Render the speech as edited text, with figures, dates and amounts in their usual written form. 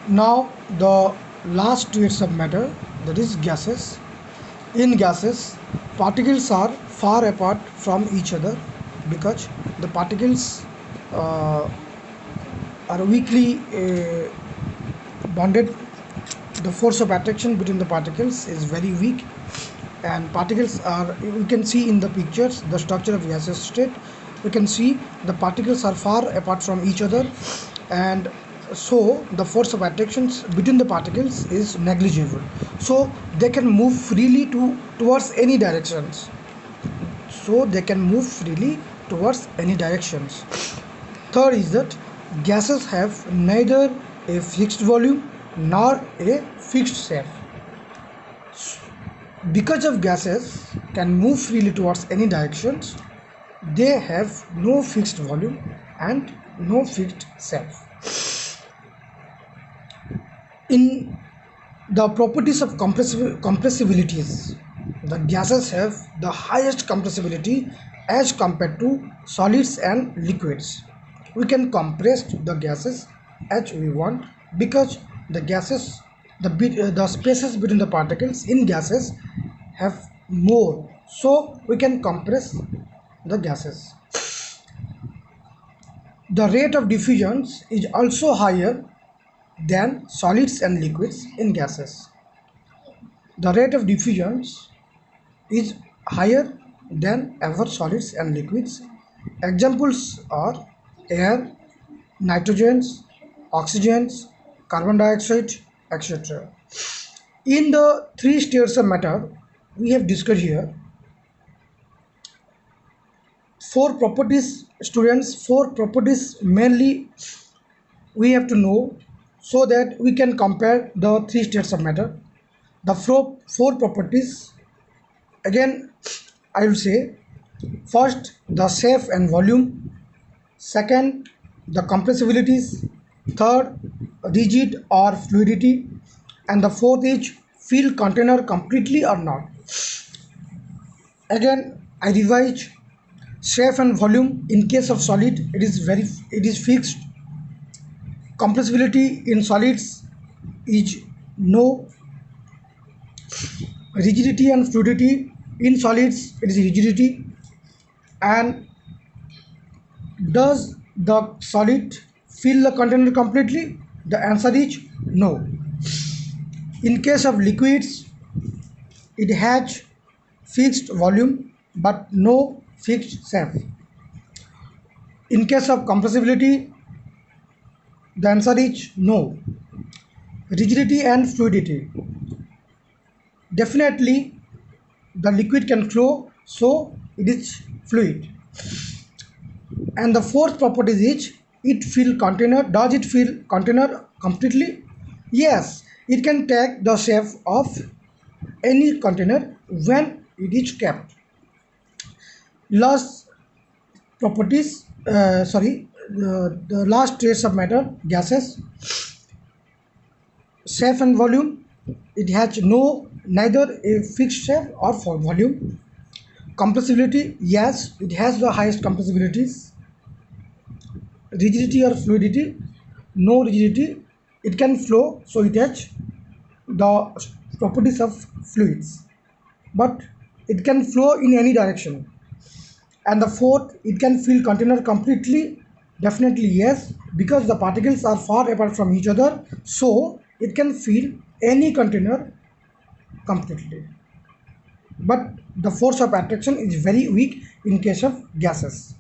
Now the last states of matter, that is gases. In gases, particles are far apart from each other because the particles uh, are weakly bonded. The force of attraction between the particles is very weak, and particles are, we can see in the pictures the structure of gaseous state. We can see the particles are far apart from each other, and so the force of attractions between the particles is negligible, so they can move freely towards any directions. Third is that gases have neither a fixed volume nor a fixed shape. Because of gases can move freely towards any directions, they have no fixed volume and no fixed shape. In the properties of compressibilities, the gases have the highest compressibility as compared to solids and liquids. We can compress the gases as we want because the spaces between the particles in gases have more, so we can compress the gases. The rate of diffusion is also higher than solids and liquids in gases. The rate of diffusion is higher than ever solids and liquids. Examples are air, nitrogens, oxygens, carbon dioxide, etc. In the three states of matter we have discussed here, four properties mainly we have to know, so that we can compare the three states of matter. The four properties, again I will say: first, the shape and volume; second, the compressibilities; third, rigid or fluidity; and the fourth is fill container completely or not. Again I revise: shape and volume, in case of solid it is fixed. Compressibility in solids is no. Rigidity and fluidity, in solids it is rigidity. And does the solid fill the container completely? The answer is no. In case of liquids, it has fixed volume but no fixed shape. In case of compressibility, the answer is no. Rigidity and fluidity, definitely the liquid can flow, so it is fluid. And the fourth property is it fill container. Does it fill container completely? Yes, it can take the shape of any container when it is kept. Last properties, the last trace of matter, gases. Shape and volume, it has neither a fixed shape or for volume. Compressibility, yes, it has the highest compressibilities. Rigidity or fluidity, no rigidity, it can flow, so it has the properties of fluids, but it can flow in any direction. And the fourth, it can fill container completely, definitely yes, because the particles are far apart from each other, so it can fill any container completely. But the force of attraction is very weak in case of gases.